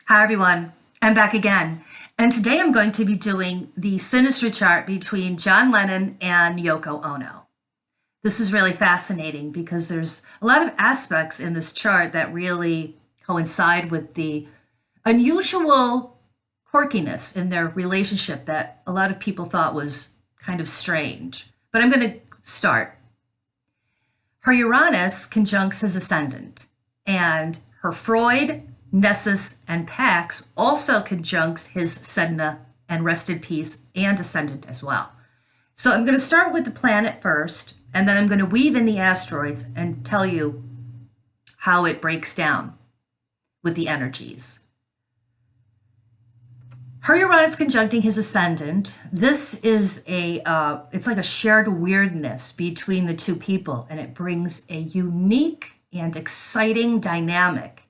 Hi everyone, I'm back again. And today I'm going to be doing the synastry chart between John Lennon and Yoko Ono. This is really fascinating because there's a lot of aspects in this chart that really coincide with the unusual quirkiness in their relationship that a lot of people thought was kind of strange. But I'm going to start. Her Uranus conjuncts his ascendant, and her Freud, Nessus, and Pax also conjuncts his Sedna and rest in peace and ascendant as well. So I'm going to start with the planet first, and then I'm going to weave in the asteroids and tell you how it breaks down with the energies. Her Uranus conjuncting his ascendant. This is it's like a shared weirdness between the two people, and it brings a unique and exciting dynamic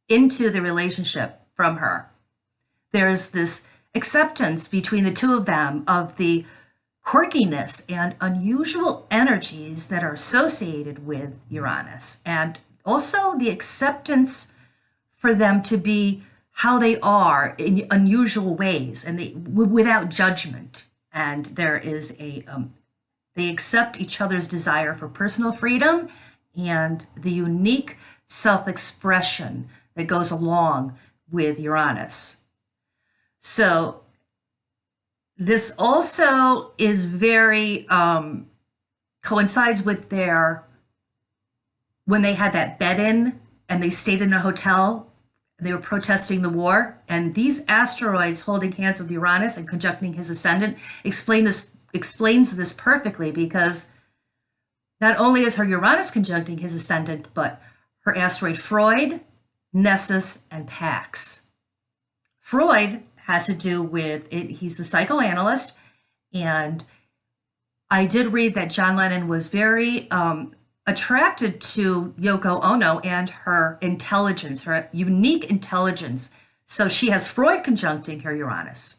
into the relationship from her. There's this acceptance between the two of them of the quirkiness and unusual energies that are associated with Uranus, and also the acceptance for them to be how they are in unusual ways and without judgment. And there is they accept each other's desire for personal freedom and the unique self-expression that goes along with Uranus. So this also is very coincides with when they had that bed-in and they stayed in a hotel. They were protesting the war, and these asteroids holding hands with Uranus and conjuncting his ascendant explains this perfectly, because not only is her Uranus conjuncting his ascendant, but her asteroid Freud, Nessus, and Pax. Freud has to do with it. He's the psychoanalyst, and I did read that John Lennon was very attracted to Yoko Ono and her intelligence, her unique intelligence. So she has Freud conjuncting her Uranus.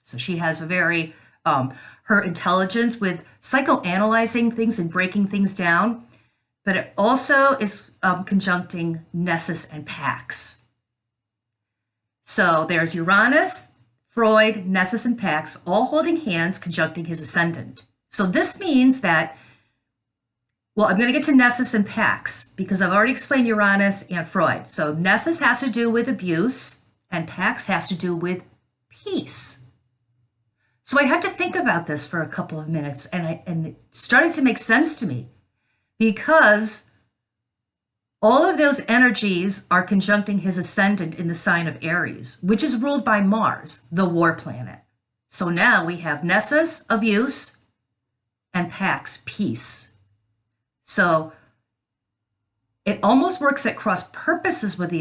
So she has a very, her intelligence with psychoanalyzing things and breaking things down, but it also is conjuncting Nessus and Pax. So there's Uranus, Freud, Nessus, and Pax all holding hands, conjuncting his ascendant. So this means that, well, I'm going to get to Nessus and Pax because I've already explained Uranus and Freud. So Nessus has to do with abuse and Pax has to do with peace. So I had to think about this for a couple of minutes, and it started to make sense to me, because all of those energies are conjuncting his ascendant in the sign of Aries, which is ruled by Mars, the war planet. So now we have Nessus, abuse, and Pax, peace. So it almost works at cross purposes with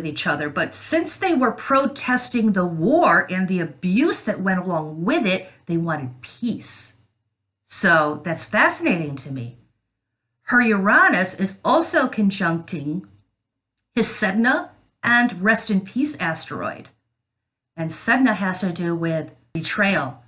each other, but since they were protesting the war and the abuse that went along with it, they wanted peace. So that's fascinating to me. Her Uranus is also conjuncting his Sedna and rest in peace asteroid. And Sedna has to do with betrayal.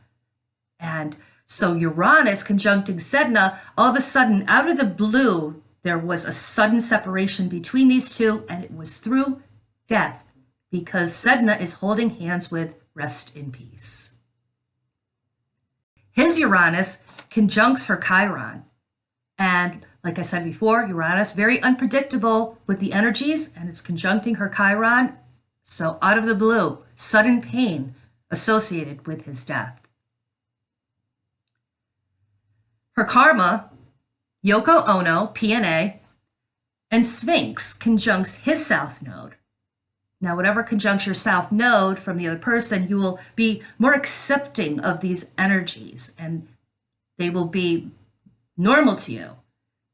And so Uranus conjuncting Sedna, all of a sudden, out of the blue, there was a sudden separation between these two, and it was through death, because Sedna is holding hands with rest in peace. His Uranus conjuncts her Chiron. And like I said before, Uranus, very unpredictable with the energies, and it's conjuncting her Chiron. So out of the blue, sudden pain associated with his death. Her karma, Yoko Ono, PNA, and Sphinx conjuncts his south node. Now, whatever conjuncts your south node from the other person, you will be more accepting of these energies, and they will be normal to you.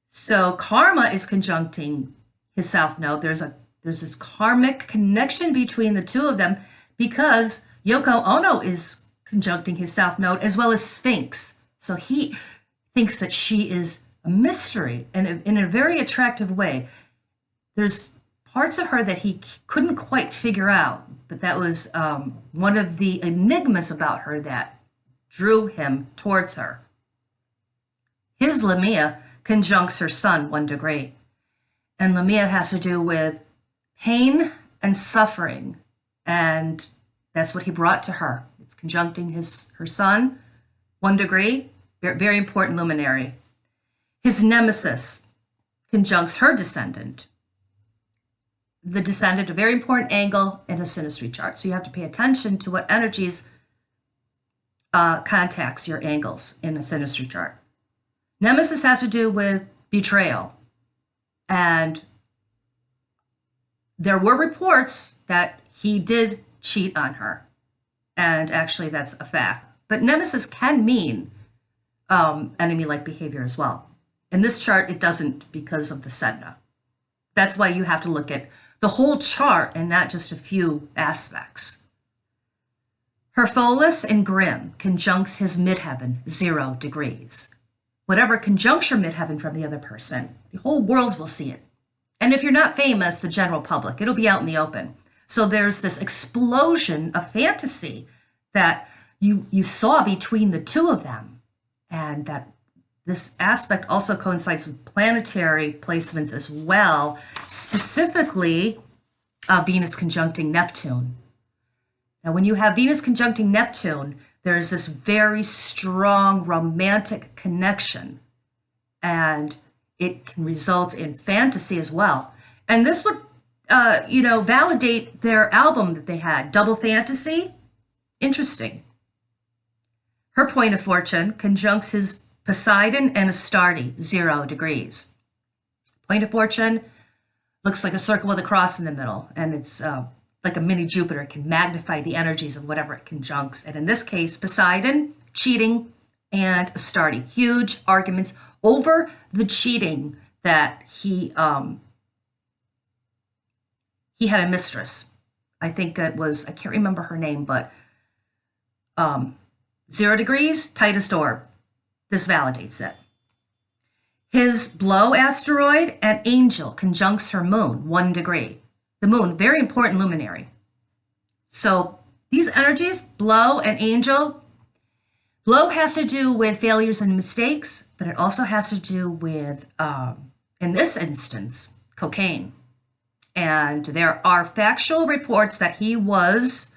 So karma is conjuncting his south node. There's this karmic connection between the two of them, because Yoko Ono is conjuncting his south node as well as Sphinx. So he thinks that she is a mystery, and in a very attractive way. There's parts of her that he couldn't quite figure out, but that was one of the enigmas about her that drew him towards her. His Lamia conjuncts her sun 1 degree, and Lamia has to do with pain and suffering And that's what he brought to her. It's conjuncting her sun, 1 degree, very important luminary. His nemesis conjuncts her descendant. The descendant, a very important angle in a synastry chart. So you have to pay attention to what energies contacts your angles in a synastry chart. Nemesis has to do with betrayal. And there were reports that he did cheat on her. And actually, that's a fact. But nemesis can mean enemy-like behavior as well. In this chart, it doesn't because of the Sedna. That's why you have to look at the whole chart and not just a few aspects. Her Pholus in Grim conjuncts his midheaven, 0 degrees. Whatever conjuncts your midheaven from the other person, the whole world will see it. And if you're not famous, the general public, it'll be out in the open. So there's this explosion of fantasy that you saw between the two of them. And that this aspect also coincides with planetary placements as well, specifically Venus conjuncting Neptune. Now, when you have Venus conjuncting Neptune, there's this very strong romantic connection, and it can result in fantasy as well. And this would, validate their album that they had, Double Fantasy. Interesting. Her point of fortune conjuncts his Poseidon and Astarte, 0 degrees. Point of fortune looks like a circle with a cross in the middle, and it's like a mini Jupiter. It can magnify the energies of whatever it conjuncts. And in this case, Poseidon, cheating, and Astarte. Huge arguments over the cheating that he had a mistress. I think it was, I can't remember her name, but 0 degrees, tightest orb. This validates it. His Blow asteroid and Angel conjuncts her moon, 1 degree. The moon, very important luminary. So these energies, Blow and Angel, Blow has to do with failures and mistakes, but it also has to do with, in this instance, cocaine. And there are factual reports that he was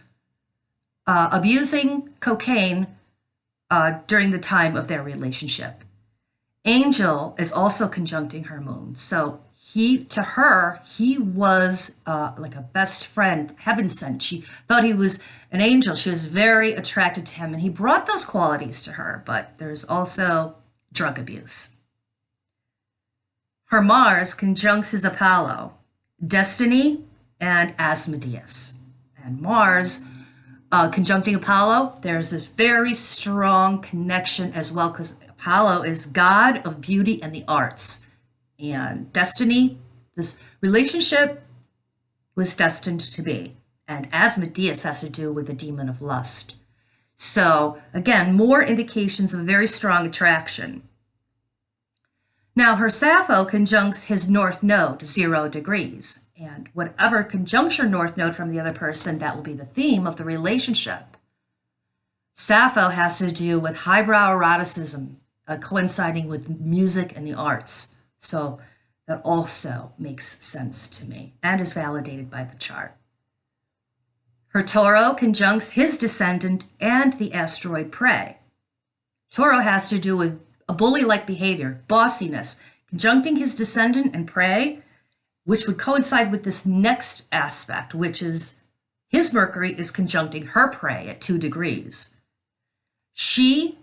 abusing cocaine during the time of their relationship. Angel is also conjuncting her moon. So to her, he was like a best friend, heaven sent. She thought he was an angel. She was very attracted to him, and he brought those qualities to her. But there's also drug abuse. Her Mars conjuncts his Apollo, Destiny, and Asmodeus. And Mars conjuncting Apollo, there's this very strong connection as well, because Apollo is god of beauty and the arts. And Destiny, this relationship was destined to be. And Asmodeus has to do with the demon of lust. So again, more indications of a very strong attraction. Now her Sappho conjuncts his North Node, 0 degrees. And whatever conjuncts your North Node from the other person, that will be the theme of the relationship. Sappho has to do with highbrow eroticism, coinciding with music and the arts. So that also makes sense to me and is validated by the chart. Her Taureau conjuncts his descendant and the asteroid Prey. Taureau has to do with a bully-like behavior, bossiness, conjuncting his descendant and Prey, which would coincide with this next aspect, which is his Mercury is conjuncting her Prey at 2 degrees. She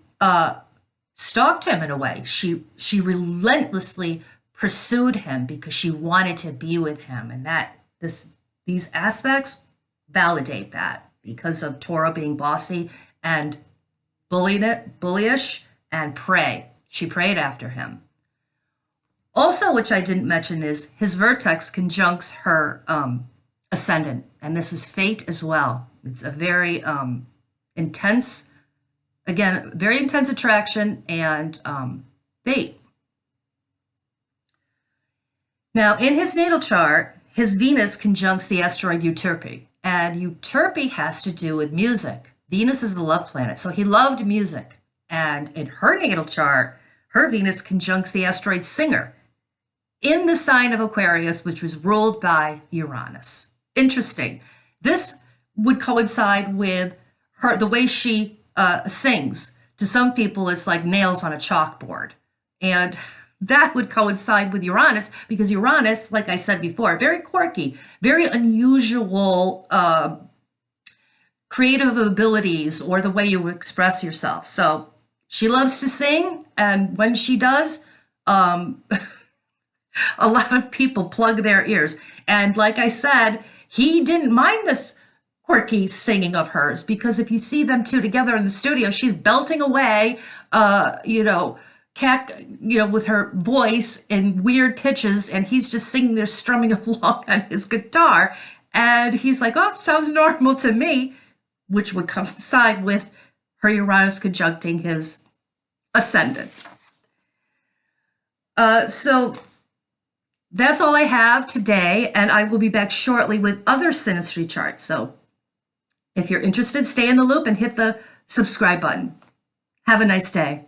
stalked him in a way. She relentlessly pursued him because she wanted to be with him, and these aspects validate that because of Taureau being bossy and bullyish, and Prey. She prayed after him. Also, which I didn't mention, is his vertex conjuncts her ascendant, and this is fate as well. It's a very intense, again, very intense attraction and fate. Now, in his natal chart, his Venus conjuncts the asteroid Euterpe, and Euterpe has to do with music. Venus is the love planet, so he loved music. And in her natal chart, her Venus conjuncts the asteroid Singer in the sign of Aquarius, which was ruled by Uranus. Interesting. This would coincide with her, the way she sings. To some people, it's like nails on a chalkboard. And that would coincide with Uranus, because Uranus, like I said before, very quirky, very unusual creative abilities or the way you express yourself. So she loves to sing, and when she does, a lot of people plug their ears. And like I said, he didn't mind this quirky singing of hers, because if you see them two together in the studio, she's belting away, with her voice in weird pitches, and he's just singing there, strumming along on his guitar. And he's like, oh, it sounds normal to me, which would coincide with her Uranus conjuncting his ascendant. So that's all I have today, and I will be back shortly with other synastry charts. So if you're interested, stay in the loop and hit the subscribe button. Have a nice day.